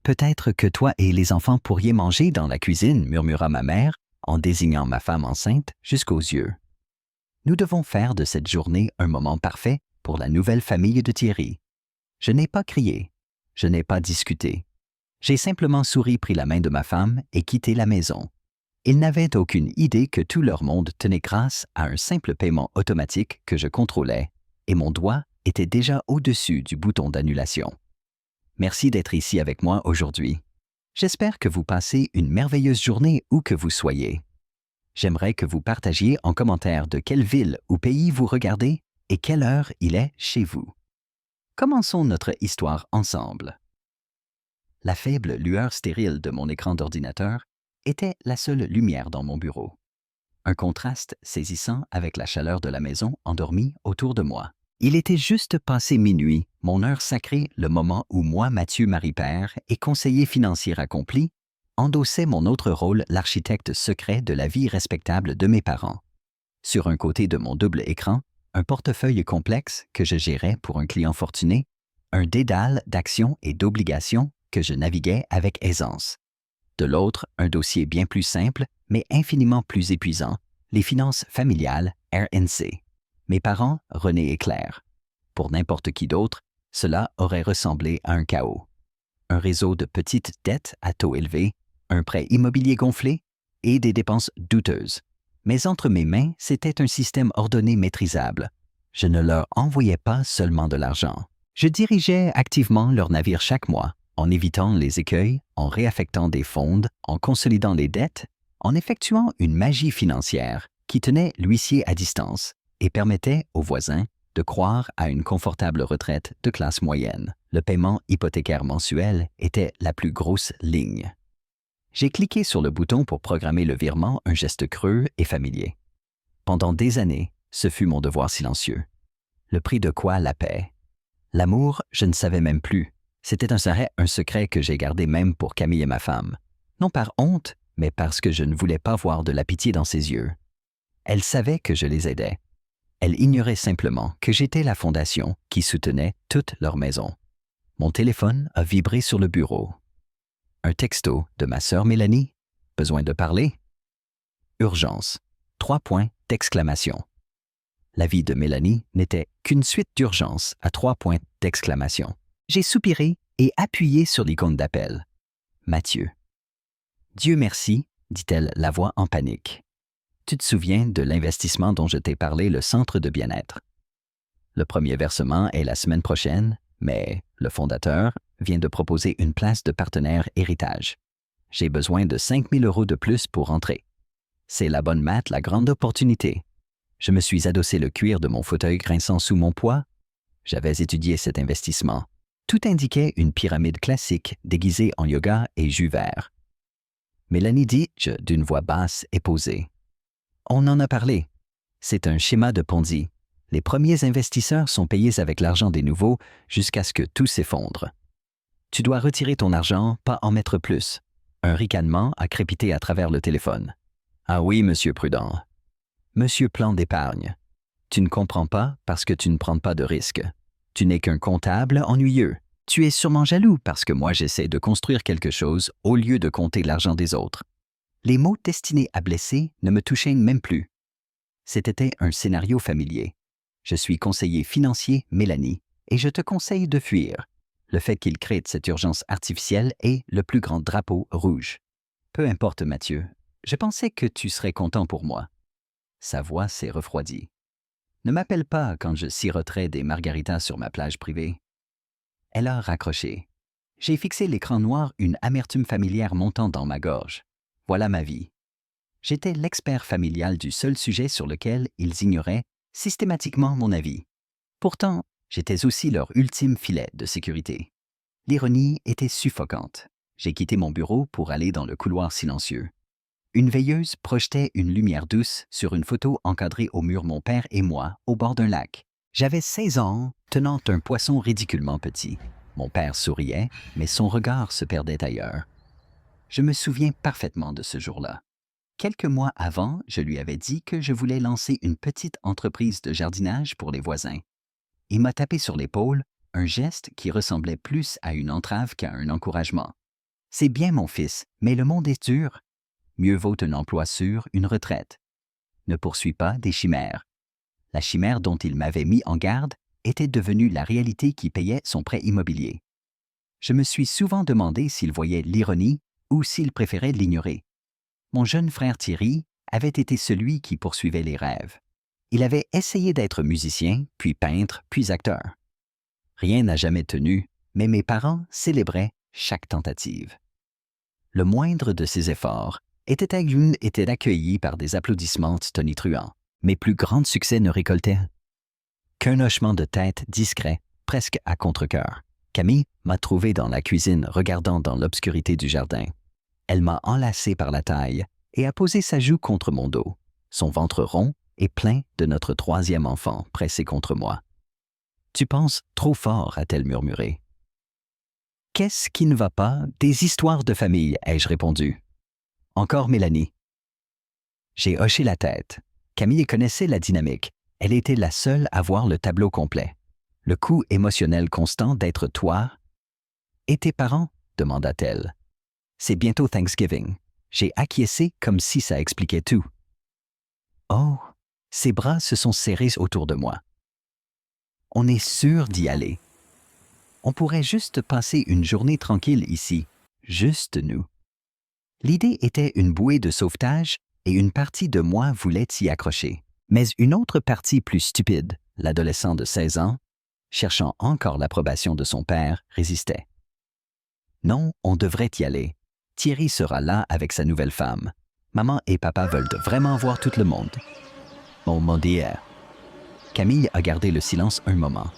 Peut-être que toi et les enfants pourriez manger dans la cuisine, murmura ma mère, en désignant ma femme enceinte jusqu'aux yeux. Nous devons faire de cette journée un moment parfait pour la nouvelle famille de Thierry. Je n'ai pas crié, je n'ai pas discuté. J'ai simplement souri, pris la main de ma femme et quitté la maison. Ils n'avaient aucune idée que tout leur monde tenait grâce à un simple paiement automatique que je contrôlais, et mon doigt était déjà au-dessus du bouton d'annulation. Merci d'être ici avec moi aujourd'hui. J'espère que vous passez une merveilleuse journée où que vous soyez. J'aimerais que vous partagiez en commentaire de quelle ville ou pays vous regardez et quelle heure il est chez vous. Commençons notre histoire ensemble. La faible lueur stérile de mon écran d'ordinateur était la seule lumière dans mon bureau. Un contraste saisissant avec la chaleur de la maison endormie autour de moi. Il était juste passé minuit, mon heure sacrée, le moment où moi, Mathieu Marie-Père et conseiller financier accompli, endossais mon autre rôle, l'architecte secret de la vie respectable de mes parents. Sur un côté de mon double écran, un portefeuille complexe que je gérais pour un client fortuné, un dédale d'actions et d'obligations que je naviguais avec aisance. De l'autre, un dossier bien plus simple, mais infiniment plus épuisant, les finances familiales, RNC. Mes parents, René et Claire. Pour n'importe qui d'autre, cela aurait ressemblé à un chaos. Un réseau de petites dettes à taux élevés, un prêt immobilier gonflé et des dépenses douteuses. Mais entre mes mains, c'était un système ordonné, maîtrisable. Je ne leur envoyais pas seulement de l'argent. Je dirigeais activement leur navire chaque mois, en évitant les écueils, en réaffectant des fonds, en consolidant les dettes, en effectuant une magie financière qui tenait l'huissier à distance et permettait aux voisins de croire à une confortable retraite de classe moyenne. Le paiement hypothécaire mensuel était la plus grosse ligne. J'ai cliqué sur le bouton pour programmer le virement, un geste creux et familier. Pendant des années, ce fut mon devoir silencieux. Le prix de quoi? La paix. L'amour, je ne savais même plus. C'était un secret que j'ai gardé même pour Camille et ma femme. Non par honte, mais parce que je ne voulais pas voir de la pitié dans ses yeux. Elle savait que je les aidais. Elle ignorait simplement que j'étais la fondation qui soutenait toute leur maison. Mon téléphone a vibré sur le bureau. Un texto de ma sœur Mélanie. Besoin de parler? Urgence. 3 points d'exclamation. La vie de Mélanie n'était qu'une suite d'urgences à 3 points d'exclamation. J'ai soupiré et appuyé sur l'icône d'appel. Mathieu. Dieu merci, dit-elle, la voix en panique. Tu te souviens de l'investissement dont je t'ai parlé, le centre de bien-être? Le premier versement est la semaine prochaine, mais le fondateur vient de proposer une place de partenaire héritage. J'ai besoin de 5 000 € de plus pour entrer. C'est la bonne maths, la grande opportunité. Je me suis adossé le cuir de mon fauteuil grinçant sous mon poids. J'avais étudié cet investissement. Tout indiquait une pyramide classique déguisée en yoga et jus vert. Mélanie dit d'une voix basse et posée. On en a parlé. C'est un schéma de Ponzi. Les premiers investisseurs sont payés avec l'argent des nouveaux jusqu'à ce que tout s'effondre. Tu dois retirer ton argent, pas en mettre plus. Un ricanement a crépité à travers le téléphone. Ah oui, monsieur Prudent. Monsieur Plan d'épargne. Tu ne comprends pas parce que tu ne prends pas de risques. Tu n'es qu'un comptable ennuyeux. Tu es sûrement jaloux parce que moi j'essaie de construire quelque chose au lieu de compter l'argent des autres. Les mots destinés à blesser ne me touchaient même plus. C'était un scénario familier. Je suis conseiller financier, Mélanie, et je te conseille de fuir. Le fait qu'il crée cette urgence artificielle est le plus grand drapeau rouge. Peu importe, Mathieu, je pensais que tu serais content pour moi. Sa voix s'est refroidie. Ne m'appelle pas quand je siroterai des margaritas sur ma plage privée. Elle a raccroché. J'ai fixé l'écran noir, une amertume familière montant dans ma gorge. Voilà ma vie. J'étais l'expert familial du seul sujet sur lequel ils ignoraient systématiquement mon avis. Pourtant, j'étais aussi leur ultime filet de sécurité. L'ironie était suffocante. J'ai quitté mon bureau pour aller dans le couloir silencieux. Une veilleuse projetait une lumière douce sur une photo encadrée au mur, mon père et moi, au bord d'un lac. J'avais 16 ans, tenant un poisson ridiculement petit. Mon père souriait, mais son regard se perdait ailleurs. Je me souviens parfaitement de ce jour-là. Quelques mois avant, je lui avais dit que je voulais lancer une petite entreprise de jardinage pour les voisins. Il m'a tapé sur l'épaule, un geste qui ressemblait plus à une entrave qu'à un encouragement. C'est bien, mon fils, mais le monde est dur. Mieux vaut un emploi sûr, une retraite. Ne poursuis pas des chimères. La chimère dont il m'avait mis en garde était devenue la réalité qui payait son prêt immobilier. Je me suis souvent demandé s'il voyait l'ironie ou s'il préférait l'ignorer. Mon jeune frère Thierry avait été celui qui poursuivait les rêves. Il avait essayé d'être musicien, puis peintre, puis acteur. Rien n'a jamais tenu, mais mes parents célébraient chaque tentative. Le moindre de ses efforts était accueilli par des applaudissements tonitruants. Mes plus grands succès ne récoltaient qu'un hochement de tête discret, presque à contre-cœur. Camille m'a trouvé dans la cuisine regardant dans l'obscurité du jardin. Elle m'a enlacé par la taille et a posé sa joue contre mon dos, son ventre rond et plein de notre troisième enfant pressé contre moi. « Tu penses trop fort », a-t-elle murmuré. « Qu'est-ce qui ne va pas? Des histoires de famille, ai-je répondu. Encore Mélanie. J'ai hoché la tête. Camille connaissait la dynamique. Elle était la seule à voir le tableau complet. Le coût émotionnel constant d'être toi. Et tes parents? Demanda-t-elle. C'est bientôt Thanksgiving. J'ai acquiescé comme si ça expliquait tout. Oh, ses bras se sont serrés autour de moi. On est sûr d'y aller. On pourrait juste passer une journée tranquille ici, juste nous. L'idée était une bouée de sauvetage et une partie de moi voulait s'y accrocher. Mais une autre partie plus stupide, l'adolescent de 16 ans, cherchant encore l'approbation de son père, résistait. Non, on devrait y aller. Thierry sera là avec sa nouvelle femme. Maman et papa veulent vraiment voir tout le monde. Mon dear. Camille a gardé le silence un moment.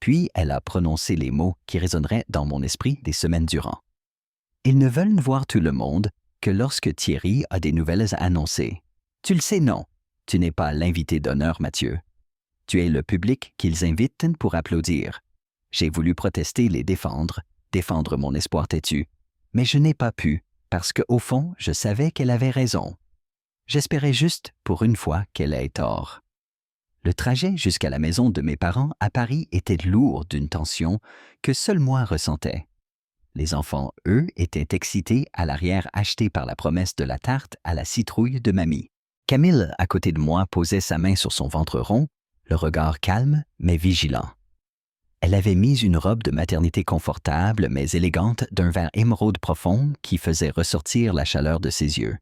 Puis elle a prononcé les mots qui résonneraient dans mon esprit des semaines durant. Ils ne veulent voir tout le monde que lorsque Thierry a des nouvelles à annoncer. Tu le sais, non. Tu n'es pas l'invité d'honneur, Mathieu. Tu es le public qu'ils invitent pour applaudir. J'ai voulu protester, les défendre mon espoir têtu. Mais je n'ai pas pu, parce qu'au fond, je savais qu'elle avait raison. J'espérais juste, pour une fois, qu'elle ait tort. Le trajet jusqu'à la maison de mes parents à Paris était lourd d'une tension que seul moi ressentais. Les enfants, eux, étaient excités à l'arrière, achetés par la promesse de la tarte à la citrouille de mamie. Camille, à côté de moi, posait sa main sur son ventre rond, le regard calme mais vigilant. Elle avait mis une robe de maternité confortable mais élégante d'un vert émeraude profond qui faisait ressortir la chaleur de ses yeux.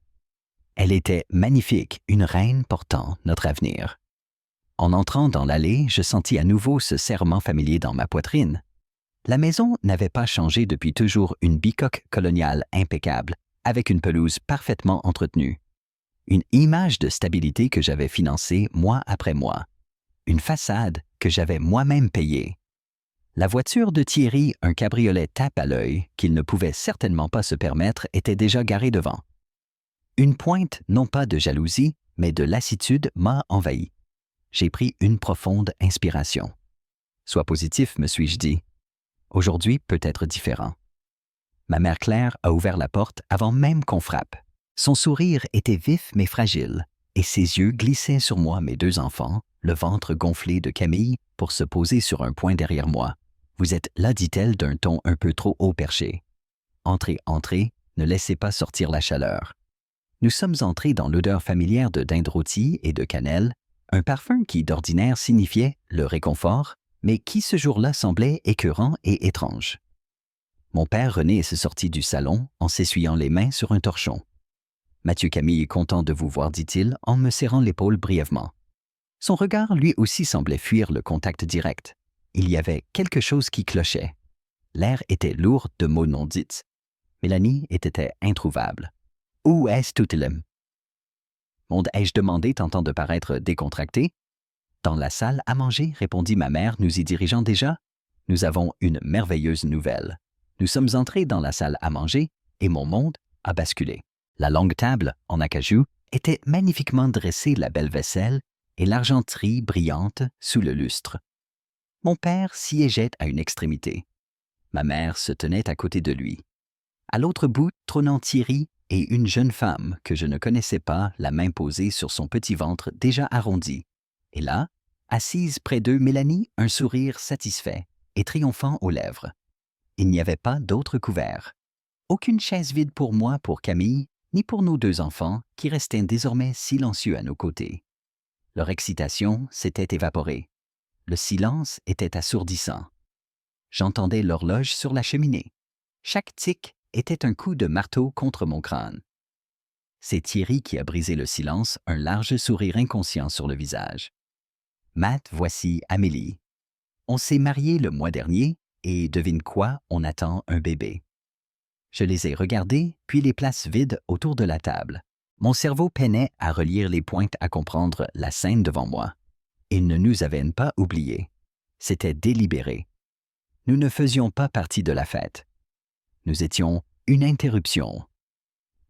Elle était magnifique, une reine portant notre avenir. En entrant dans l'allée, je sentis à nouveau ce serrement familier dans ma poitrine. La maison n'avait pas changé depuis toujours, une bicoque coloniale impeccable, avec une pelouse parfaitement entretenue. Une image de stabilité que j'avais financée mois après mois. Une façade que j'avais moi-même payée. La voiture de Thierry, un cabriolet tape à l'œil qu'il ne pouvait certainement pas se permettre, était déjà garée devant. Une pointe, non pas de jalousie, mais de lassitude m'a envahi. J'ai pris une profonde inspiration. Sois positif, me suis-je dit. Aujourd'hui peut être différent. Ma mère Claire a ouvert la porte avant même qu'on frappe. Son sourire était vif mais fragile, et ses yeux glissaient sur moi, mes deux enfants, le ventre gonflé de Camille, pour se poser sur un point derrière moi. Vous êtes là, dit-elle d'un ton un peu trop haut perché. Entrez, entrez, ne laissez pas sortir la chaleur. Nous sommes entrés dans l'odeur familière de dinde rôtie et de cannelle, un parfum qui d'ordinaire signifiait le réconfort, mais qui ce jour-là semblait écœurant et étrange. Mon père René est sorti du salon en s'essuyant les mains sur un torchon. « Mathieu Camille est content de vous voir, dit-il en me serrant l'épaule brièvement. Son regard lui aussi semblait fuir le contact direct. Il y avait quelque chose qui clochait. L'air était lourd de mots non dits. Mélanie était introuvable. « Où est-ce tout-il-aime » ai-je demandé, tentant de paraître décontracté. « Dans la salle à manger, répondit ma mère, nous y dirigeant déjà. Nous avons une merveilleuse nouvelle. Nous sommes entrés dans la salle à manger et mon monde a basculé. La longue table, en acajou, était magnifiquement dressée, la belle vaisselle et l'argenterie brillante sous le lustre. Mon père siégeait à une extrémité. Ma mère se tenait à côté de lui. À l'autre bout, trônant Thierry et une jeune femme que je ne connaissais pas, la main posée sur son petit ventre déjà arrondi. Et là, assise près d'eux, Mélanie, un sourire satisfait et triomphant aux lèvres. Il n'y avait pas d'autre couvert. Aucune chaise vide pour moi, pour Camille, ni pour nos 2 enfants qui restaient désormais silencieux à nos côtés. Leur excitation s'était évaporée. Le silence était assourdissant. J'entendais l'horloge sur la cheminée. Chaque tic était un coup de marteau contre mon crâne. C'est Thierry qui a brisé le silence, un large sourire inconscient sur le visage. Matt, voici Amélie. On s'est mariés le mois dernier et devine quoi, on attend un bébé. Je les ai regardés, puis les places vides autour de la table. Mon cerveau peinait à relire les pointes à comprendre la scène devant moi. Ils ne nous avaient pas oubliés. C'était délibéré. Nous ne faisions pas partie de la fête. Nous étions une interruption.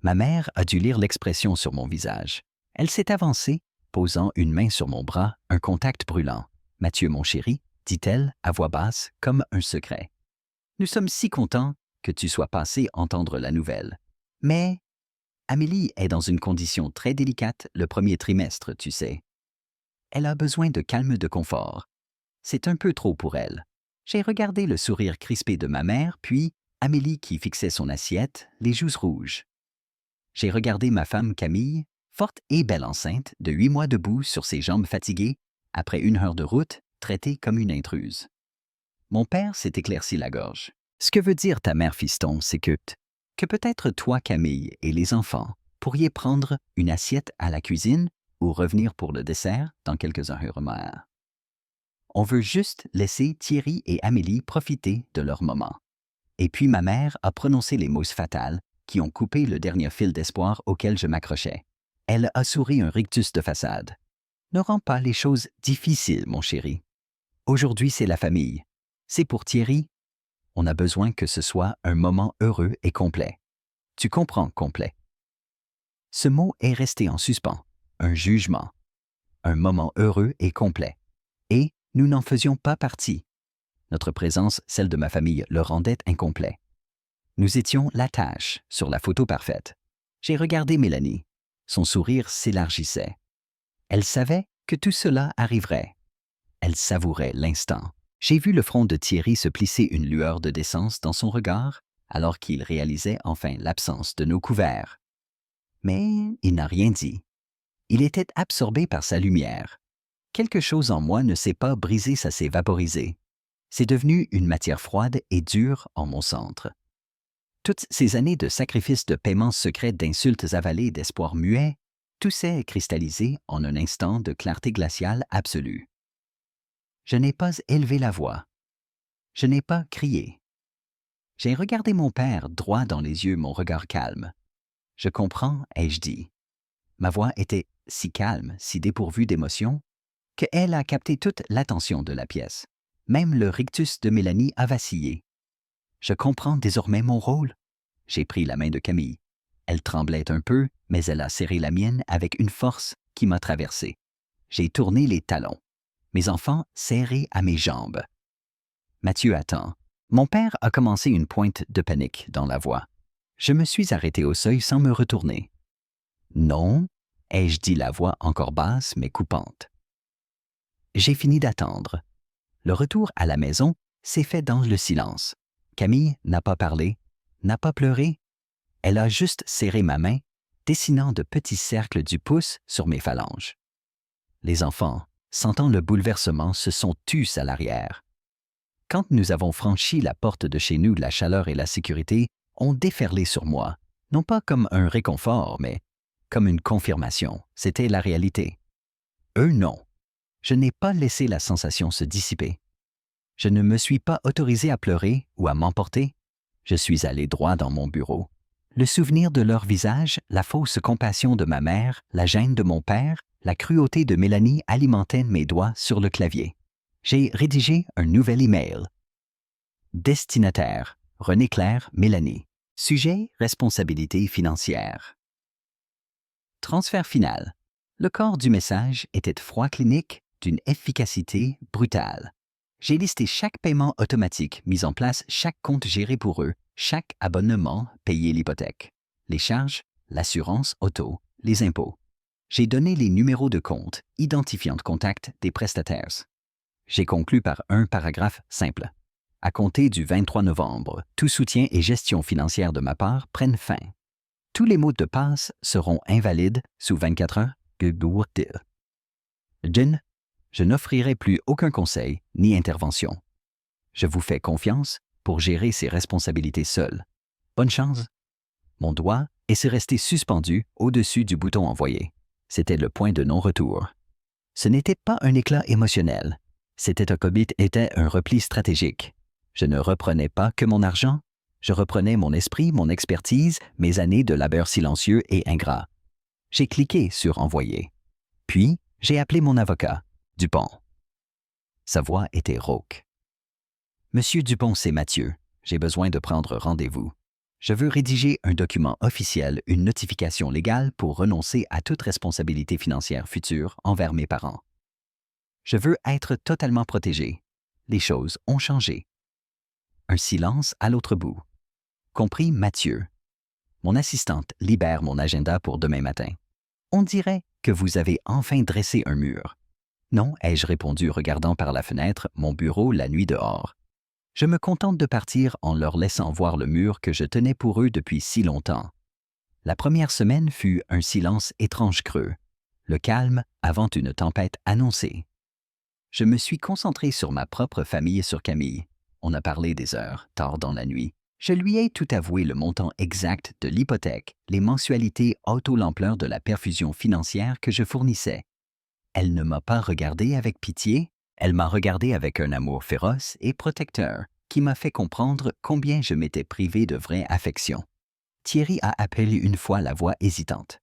Ma mère a dû lire l'expression sur mon visage. Elle s'est avancée, posant une main sur mon bras, un contact brûlant. « Mathieu, mon chéri, » dit-elle à voix basse, comme un secret. « Nous sommes si contents que tu sois passé entendre la nouvelle. Mais Amélie est dans une condition très délicate le premier trimestre, tu sais. Elle a besoin de calme, de confort. C'est un peu trop pour elle. » J'ai regardé le sourire crispé de ma mère, puis Amélie qui fixait son assiette, les joues rouges. J'ai regardé ma femme Camille, forte et belle enceinte, de 8 mois debout sur ses jambes fatiguées, après 1 heure de route, traitée comme une intruse. Mon père s'est éclairci la gorge. Ce que veut dire ta mère, fiston, c'est que peut-être toi, Camille, et les enfants pourriez prendre une assiette à la cuisine ou revenir pour le dessert dans quelques heures. On veut juste laisser Thierry et Amélie profiter de leur moment. Et puis ma mère a prononcé les mots fatales qui ont coupé le dernier fil d'espoir auquel je m'accrochais. Elle a souri un rictus de façade. Ne rends pas les choses difficiles, mon chéri. Aujourd'hui, c'est la famille. C'est pour Thierry. On a besoin que ce soit un moment heureux et complet. Tu comprends, complet. Ce mot est resté en suspens. Un jugement. Un moment heureux et complet. Et nous n'en faisions pas partie. Notre présence, celle de ma famille, le rendait incomplet. Nous étions la tâche sur la photo parfaite. J'ai regardé Mélanie. Son sourire s'élargissait. Elle savait que tout cela arriverait. Elle savourait l'instant. J'ai vu le front de Thierry se plisser, une lueur de décence dans son regard, alors qu'il réalisait enfin l'absence de nos couverts. Mais il n'a rien dit. Il était absorbé par sa lumière. Quelque chose en moi ne s'est pas brisé, ça s'est vaporisé. C'est devenu une matière froide et dure en mon centre. Toutes ces années de sacrifices, de paiements secrets, d'insultes avalées, d'espoirs muets, tout s'est cristallisé en un instant de clarté glaciale absolue. Je n'ai pas élevé la voix. Je n'ai pas crié. J'ai regardé mon père droit dans les yeux, mon regard calme. « Je comprends », ai-je dit. Ma voix était si calme, si dépourvue d'émotion, qu'elle a capté toute l'attention de la pièce. Même le rictus de Mélanie a vacillé. Je comprends désormais mon rôle. J'ai pris la main de Camille. Elle tremblait un peu, mais elle a serré la mienne avec une force qui m'a traversé. J'ai tourné les talons. Mes enfants serrés à mes jambes. Mathieu attend. Mon père a commencé une pointe de panique dans la voix. Je me suis arrêté au seuil sans me retourner. Non, ai-je dit, la voix encore basse mais coupante. J'ai fini d'attendre. Le retour à la maison s'est fait dans le silence. Camille n'a pas parlé, n'a pas pleuré. Elle a juste serré ma main, dessinant de petits cercles du pouce sur mes phalanges. Les enfants, sentant le bouleversement, se sont tus à l'arrière. Quand nous avons franchi la porte de chez nous, la chaleur et la sécurité ont déferlé sur moi, non pas comme un réconfort, mais comme une confirmation. C'était la réalité. Eux, non. Je n'ai pas laissé la sensation se dissiper. Je ne me suis pas autorisé à pleurer ou à m'emporter. Je suis allé droit dans mon bureau. Le souvenir de leur visage, la fausse compassion de ma mère, la gêne de mon père, la cruauté de Mélanie alimentaient mes doigts sur le clavier. J'ai rédigé un nouvel email. Destinataire, René Claire, Mélanie. Sujet, responsabilité financière. Transfert final. Le corps du message était froid clinique d'une efficacité brutale. J'ai listé chaque paiement automatique mis en place, chaque compte géré pour eux, chaque abonnement payé, l'hypothèque, les charges, l'assurance auto, les impôts. J'ai donné les numéros de compte, identifiant de contact des prestataires. J'ai conclu par un paragraphe simple. À compter du 23 novembre, tout soutien et gestion financière de ma part prennent fin. Tous les mots de passe seront invalides sous 24 heures. Jen, je n'offrirai plus aucun conseil ni intervention. Je vous fais confiance pour gérer ces responsabilités seul. Bonne chance. Mon doigt est resté suspendu au-dessus du bouton envoyer. C'était le point de non-retour. Ce n'était pas un éclat émotionnel. C'était un repli stratégique. Je ne reprenais pas que mon argent, je reprenais mon esprit, mon expertise, mes années de labeur silencieux et ingrat. J'ai cliqué sur envoyer. Puis, j'ai appelé mon avocat, Dupont. Sa voix était rauque. Monsieur Dupont, c'est Mathieu. J'ai besoin de prendre rendez-vous. Je veux rédiger un document officiel, une notification légale pour renoncer à toute responsabilité financière future envers mes parents. Je veux être totalement protégé. Les choses ont changé. Un silence à l'autre bout. Compris Mathieu. Mon assistante libère mon agenda pour demain matin. On dirait que vous avez enfin dressé un mur. Non, ai-je répondu regardant par la fenêtre mon bureau la nuit dehors. Je me contente de partir en leur laissant voir le mur que je tenais pour eux depuis si longtemps. La première semaine fut un silence étrange creux, le calme avant une tempête annoncée. Je me suis concentré sur ma propre famille et sur Camille. On a parlé des heures, tard dans la nuit. Je lui ai tout avoué le montant exact de l'hypothèque, les mensualités auto-l'ampleur de la perfusion financière que je fournissais. Elle ne m'a pas regardé avec pitié, elle m'a regardé avec un amour féroce et protecteur qui m'a fait comprendre combien je m'étais privé de vraie affection. Thierry a appelé une fois la voix hésitante.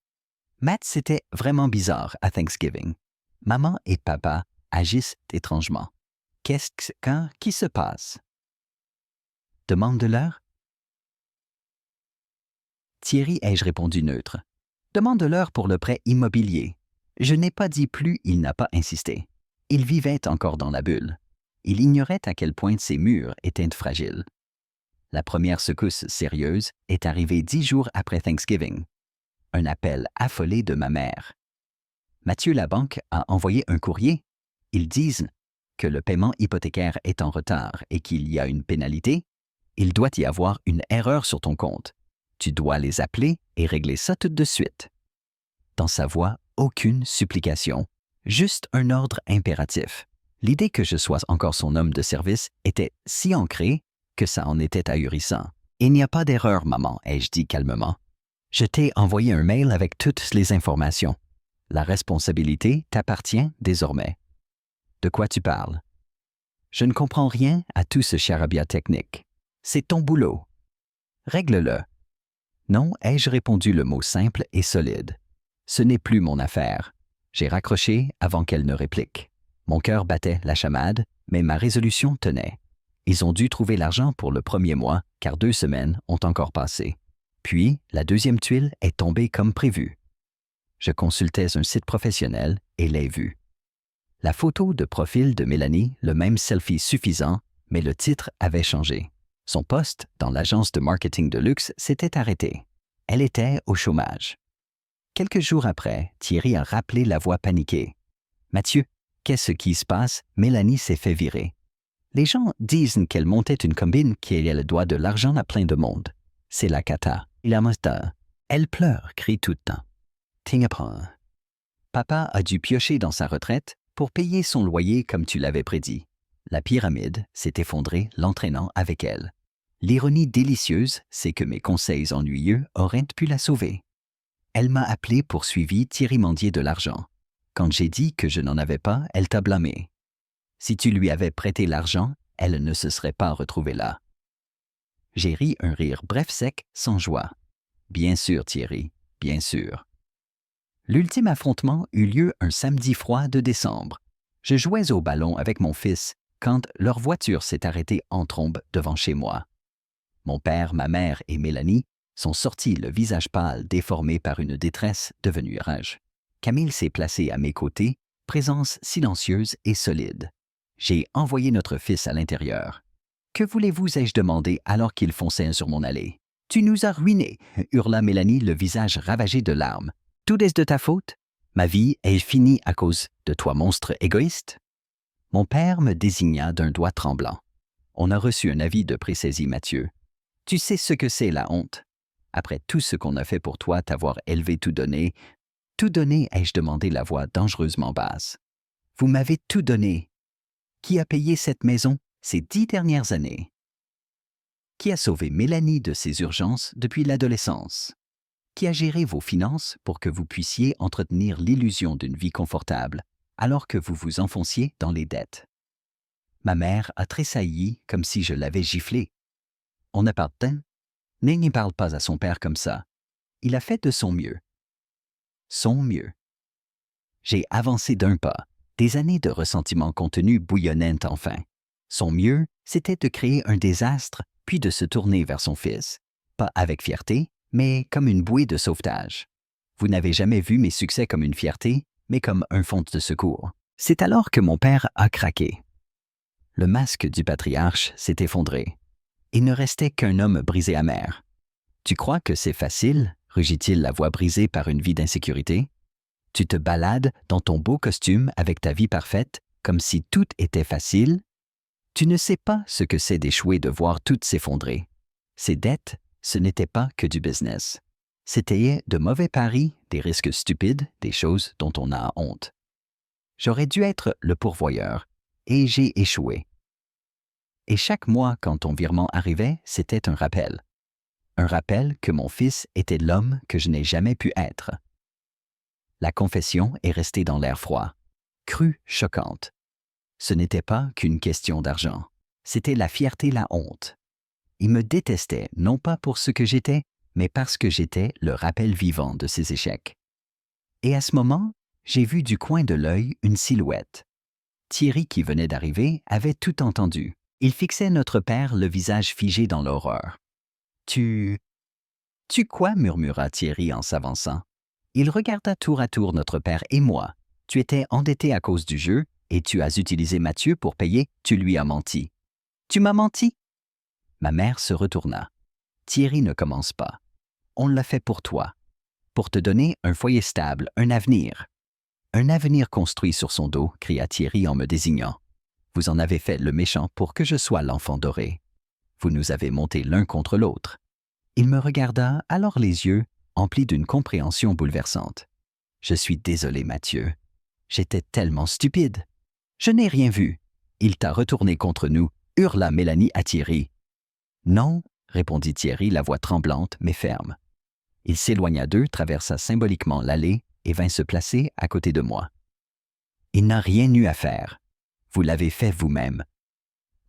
Matt, c'était vraiment bizarre à Thanksgiving. Maman et papa agissent étrangement. Qui se passe? Demande-leur. Thierry, ai-je répondu neutre. Demande-leur pour le prêt immobilier. Je n'ai pas dit plus, il n'a pas insisté. Il vivait encore dans la bulle. Il ignorait à quel point ses murs étaient fragiles. La première secousse sérieuse est arrivée 10 jours après Thanksgiving. Un appel affolé de ma mère. Mathieu, la banque, a envoyé un courrier. Ils disent que le paiement hypothécaire est en retard et qu'il y a une pénalité. Il doit y avoir une erreur sur ton compte. Tu dois les appeler et régler ça tout de suite. Dans sa voix, aucune supplication, juste un ordre impératif. L'idée que je sois encore son homme de service était si ancrée que ça en était ahurissant. Il n'y a pas d'erreur, maman, ai-je dit calmement. Je t'ai envoyé un mail avec toutes les informations. La responsabilité t'appartient désormais. De quoi tu parles? Je ne comprends rien à tout ce charabia technique. C'est ton boulot. Règle-le. Non, ai-je répondu le mot simple et solide. Ce n'est plus mon affaire. J'ai raccroché avant qu'elle ne réplique. Mon cœur battait la chamade, mais ma résolution tenait. Ils ont dû trouver l'argent pour le premier mois, car 2 semaines ont encore passé. Puis, la deuxième tuile est tombée comme prévu. Je consultais un site professionnel et l'ai vu. La photo de profil de Mélanie, le même selfie suffisant, mais le titre avait changé. Son poste dans l'agence de marketing de luxe s'était arrêté. Elle était au chômage. Quelques jours après, Thierry a rappelé la voix paniquée. « Mathieu, qu'est-ce qui se passe? Mélanie s'est fait virer. Les gens disent qu'elle montait une combine qui elle doit de l'argent à plein de monde. C'est la cata. Il a monté. Elle pleure, crie tout le temps. Tiens-prends. Papa a dû piocher dans sa retraite pour payer son loyer comme tu l'avais prédit. La pyramide s'est effondrée, l'entraînant avec elle. L'ironie délicieuse, c'est que mes conseils ennuyeux auraient pu la sauver. Elle m'a appelé pour suivi Thierry mendier de l'argent. Quand j'ai dit que je n'en avais pas, elle t'a blâmé. Si tu lui avais prêté l'argent, elle ne se serait pas retrouvée là. J'ai ri un rire bref sec, sans joie. Bien sûr, Thierry, bien sûr. L'ultime affrontement eut lieu un samedi froid de décembre. Je jouais au ballon avec mon fils quand leur voiture s'est arrêtée en trombe devant chez moi. Mon père, ma mère et Mélanie sont sortis le visage pâle déformé par une détresse devenue rage. Camille s'est placée à mes côtés, présence silencieuse et solide. J'ai envoyé notre fils à l'intérieur. « Que voulez-vous » ai-je demandé alors qu'il fonçait sur mon allée. « Tu nous as ruinés » hurla Mélanie, le visage ravagé de larmes. « Tout est de ta faute? Ma vie est finie à cause de toi, monstre égoïste ?» Mon père me désigna d'un doigt tremblant. On a reçu un avis de présaisie, Mathieu. Tu sais ce que c'est la honte? Après tout ce qu'on a fait pour toi, t'avoir élevé, tout donné, ai-je demandé, la voix dangereusement basse. Vous m'avez tout donné. Qui a payé cette maison ces 10 dernières années? Qui a sauvé Mélanie de ses urgences depuis l'adolescence? Qui a géré vos finances pour que vous puissiez entretenir l'illusion d'une vie confortable alors que vous vous enfonciez dans les dettes? Ma mère a tressailli comme si je l'avais giflée. On n'a pas de temps. N'y parle pas à son père comme ça. Il a fait de son mieux. Son mieux. J'ai avancé d'un pas. Des années de ressentiment contenu bouillonnaient enfin. Son mieux, c'était de créer un désastre, puis de se tourner vers son fils. Pas avec fierté, mais comme une bouée de sauvetage. Vous n'avez jamais vu mes succès comme une fierté, mais comme un fonds de secours. C'est alors que mon père a craqué. Le masque du patriarche s'est effondré. Il ne restait qu'un homme brisé amer. Tu crois que c'est facile, rugit-il, la voix brisée par une vie d'insécurité? Tu te balades dans ton beau costume avec ta vie parfaite, comme si tout était facile? Tu ne sais pas ce que c'est d'échouer, de voir tout s'effondrer. Ces dettes, ce n'était pas que du business. C'était de mauvais paris, des risques stupides, des choses dont on a honte. J'aurais dû être le pourvoyeur, et j'ai échoué. Et chaque mois, quand ton virement arrivait, c'était un rappel. Un rappel que mon fils était l'homme que je n'ai jamais pu être. La confession est restée dans l'air froid, crue, choquante. Ce n'était pas qu'une question d'argent. C'était la fierté, la honte. Il me détestait, non pas pour ce que j'étais, mais parce que j'étais le rappel vivant de ses échecs. Et à ce moment, j'ai vu du coin de l'œil une silhouette. Thierry, qui venait d'arriver, avait tout entendu. Il fixait notre père, le visage figé dans l'horreur. « Tu quoi ?» murmura Thierry en s'avançant. Il regarda tour à tour notre père et moi. « Tu étais endetté à cause du jeu et tu as utilisé Mathieu pour payer, tu lui as menti. »« Tu m'as menti ?» Ma mère se retourna. « Thierry, ne commence pas. On l'a fait pour toi. Pour te donner un foyer stable, un avenir. »« Un avenir construit sur son dos » cria Thierry en me désignant. « Vous en avez fait le méchant pour que je sois l'enfant doré. Vous nous avez montés l'un contre l'autre. » Il me regarda, alors les yeux emplis d'une compréhension bouleversante. « Je suis désolé, Mathieu. J'étais tellement stupide. Je n'ai rien vu. Il t'a retourné contre nous, » hurla Mélanie à Thierry. « Non, » répondit Thierry, la voix tremblante mais ferme. Il s'éloigna d'eux, traversa symboliquement l'allée et vint se placer à côté de moi. « Il n'a rien eu à faire. Vous l'avez fait vous-même. »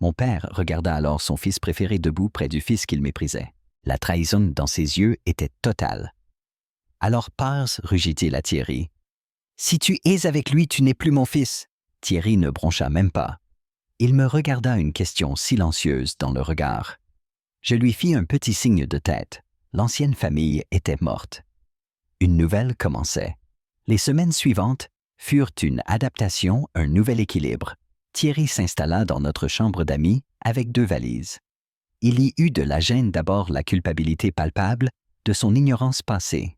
Mon père regarda alors son fils préféré debout près du fils qu'il méprisait. La trahison dans ses yeux était totale. « Alors pars, rugit-il à Thierry. « Si tu es avec lui, tu n'es plus mon fils. » Thierry ne broncha même pas. Il me regarda, une question silencieuse dans le regard. Je lui fis un petit signe de tête. L'ancienne famille était morte. Une nouvelle commençait. Les semaines suivantes furent une adaptation, un nouvel équilibre. Thierry s'installa dans notre chambre d'amis avec 2 valises. Il y eut de la gêne, d'abord la culpabilité palpable de son ignorance passée.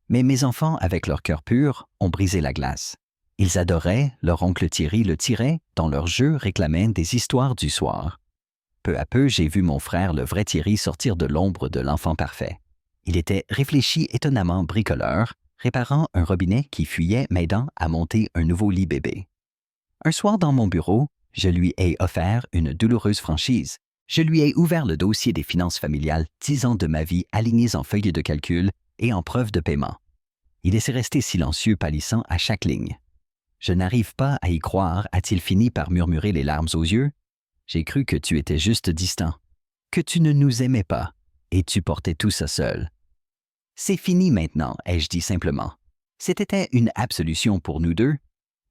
Mais mes enfants, avec leur cœur pur, ont brisé la glace. Ils adoraient, leur oncle Thierry le tirait, dans leur jeu réclamait des histoires du soir. Peu à peu, j'ai vu mon frère, le vrai Thierry, sortir de l'ombre de l'enfant parfait. Il était réfléchi, étonnamment bricoleur, réparant un robinet qui fuyait, m'aidant à monter un nouveau lit bébé. Un soir dans mon bureau, je lui ai offert une douloureuse franchise. Je lui ai ouvert le dossier des finances familiales, 10 ans de ma vie alignés en feuilles de calcul et en preuves de paiement. Il est resté silencieux, pâlissant à chaque ligne. « Je n'arrive pas à y croire », a-t-il fini par murmurer, les larmes aux yeux. « J'ai cru que tu étais juste distant, que tu ne nous aimais pas, et tu portais tout ça seul. »« C'est fini maintenant », ai-je dit simplement. C'était une absolution pour nous deux.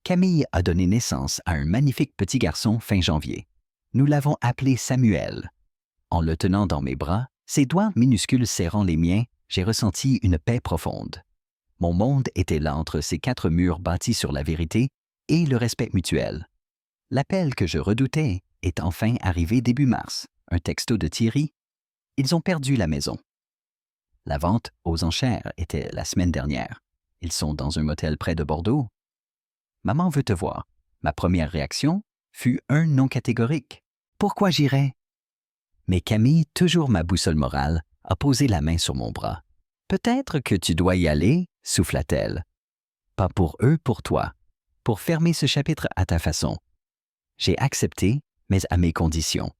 Camille a donné naissance à un magnifique petit garçon fin janvier. Nous l'avons appelé Samuel. En le tenant dans mes bras, ses doigts minuscules serrant les miens, j'ai ressenti une paix profonde. Mon monde était là entre ces 4 murs bâtis sur la vérité et le respect mutuel. L'appel que je redoutais est enfin arrivé début mars. Un texto de Thierry. Ils ont perdu la maison. La vente aux enchères était la semaine dernière. Ils sont dans un motel près de Bordeaux. Maman veut te voir. Ma première réaction fut un non catégorique. Pourquoi j'irais? Mais Camille, toujours ma boussole morale, a posé la main sur mon bras. « Peut-être que tu dois y aller, souffla-t-elle. Pas pour eux, pour toi. Pour fermer ce chapitre à ta façon. » J'ai accepté, mais à mes conditions.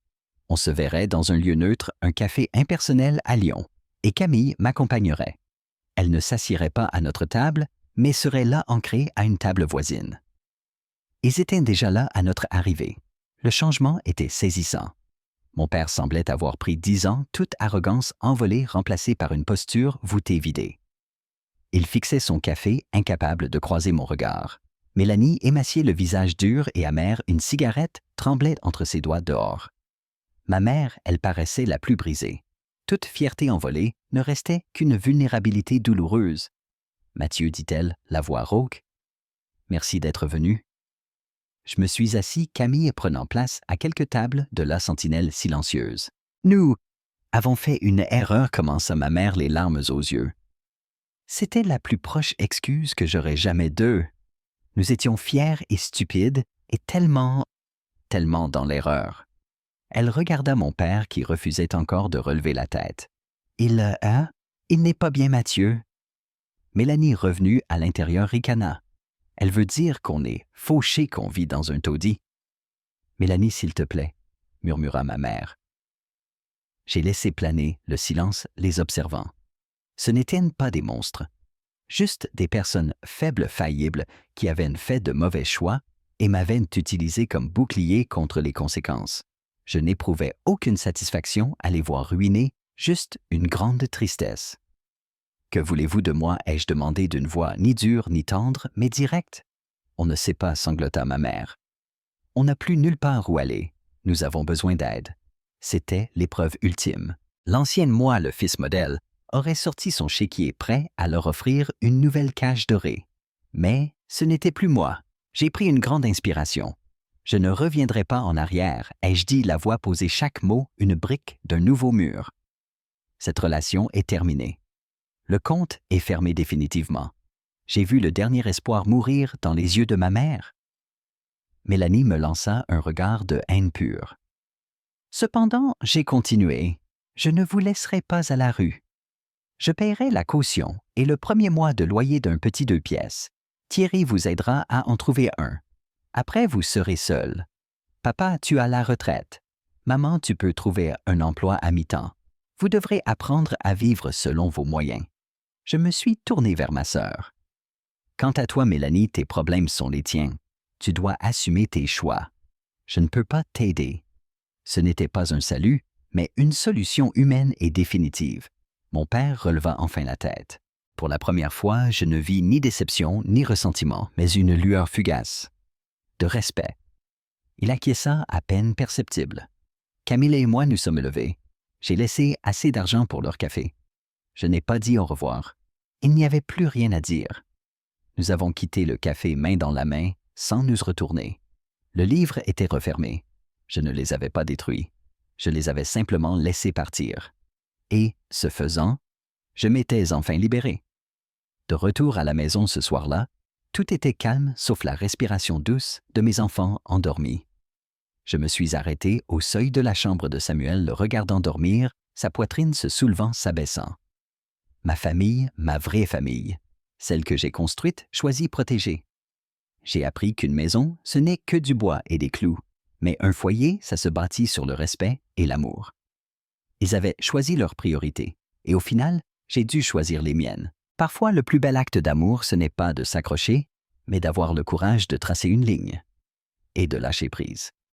On se verrait dans un lieu neutre, un café impersonnel à Lyon, et Camille m'accompagnerait. Elle ne s'assierait pas à notre table, mais serait là ancrée à une table voisine. Ils étaient déjà là à notre arrivée. Le changement était saisissant. Mon père semblait avoir pris 10 ans, toute arrogance envolée remplacée par une posture voûtée vidée. Il fixait son café, incapable de croiser mon regard. Mélanie émaciait le visage dur et amer, une cigarette tremblait entre ses doigts dehors. Ma mère, elle paraissait la plus brisée. Toute fierté envolée, ne restait qu'une vulnérabilité douloureuse. « Mathieu, dit-elle, la voix rauque. Merci d'être venu. » Je me suis assis, Camille prenant place à quelques tables de la sentinelle silencieuse. « Nous avons fait une erreur, commença ma mère, les larmes aux yeux. C'était la plus proche excuse que j'aurais jamais d'eux. Nous étions fiers et stupides et tellement dans l'erreur. » Elle regarda mon père qui refusait encore de relever la tête. « Il n'est pas bien, Mathieu. » Mélanie, revenue à l'intérieur, ricana. « Elle veut dire qu'on est fauché, qu'on vit dans un taudis. »« Mélanie, s'il te plaît, » murmura ma mère. J'ai laissé planer le silence, les observant. Ce n'étaient pas des monstres, juste des personnes faibles, faillibles, qui avaient fait de mauvais choix et m'avaient utilisé comme bouclier contre les conséquences. Je n'éprouvais aucune satisfaction à les voir ruinés, juste une grande tristesse. « Que voulez-vous de moi » ai-je demandé d'une voix ni dure ni tendre, mais directe. « On ne sait pas » sanglota ma mère. « On n'a plus nulle part où aller. Nous avons besoin d'aide. » C'était l'épreuve ultime. L'ancienne moi, le fils modèle, aurait sorti son chéquier prêt à leur offrir une nouvelle cage dorée. Mais ce n'était plus moi. J'ai pris une grande inspiration. Je ne reviendrai pas en arrière, ai-je dit, la voix posée chaque mot, une brique d'un nouveau mur. Cette relation est terminée. Le compte est fermé définitivement. J'ai vu le dernier espoir mourir dans les yeux de ma mère. Mélanie me lança un regard de haine pure. Cependant, j'ai continué. Je ne vous laisserai pas à la rue. Je paierai la caution et le premier mois de loyer d'un petit 2 pièces. Thierry vous aidera à en trouver un. Après, vous serez seul. Papa, tu as la retraite. Maman, tu peux trouver un emploi à mi-temps. Vous devrez apprendre à vivre selon vos moyens. Je me suis tourné vers ma sœur. Quant à toi, Mélanie, tes problèmes sont les tiens. Tu dois assumer tes choix. Je ne peux pas t'aider. Ce n'était pas un salut, mais une solution humaine et définitive. Mon père releva enfin la tête. Pour la première fois, je ne vis ni déception ni ressentiment, mais une lueur fugace. De respect. Il acquiesça à peine perceptible. Camille et moi nous sommes levés. J'ai laissé assez d'argent pour leur café. Je n'ai pas dit au revoir. Il n'y avait plus rien à dire. Nous avons quitté le café main dans la main, sans nous retourner. Le livre était refermé. Je ne les avais pas détruits. Je les avais simplement laissés partir. Et, ce faisant, je m'étais enfin libéré. De retour à la maison ce soir-là, tout était calme sauf la respiration douce de mes enfants endormis. Je me suis arrêté au seuil de la chambre de Samuel, le regardant dormir, sa poitrine se soulevant, s'abaissant. Ma famille, ma vraie famille, celle que j'ai construite, choisie, protégée. J'ai appris qu'une maison, ce n'est que du bois et des clous, mais un foyer, ça se bâtit sur le respect et l'amour. Ils avaient choisi leurs priorités, et au final, j'ai dû choisir les miennes. Parfois, le plus bel acte d'amour, ce n'est pas de s'accrocher, mais d'avoir le courage de tracer une ligne et de lâcher prise.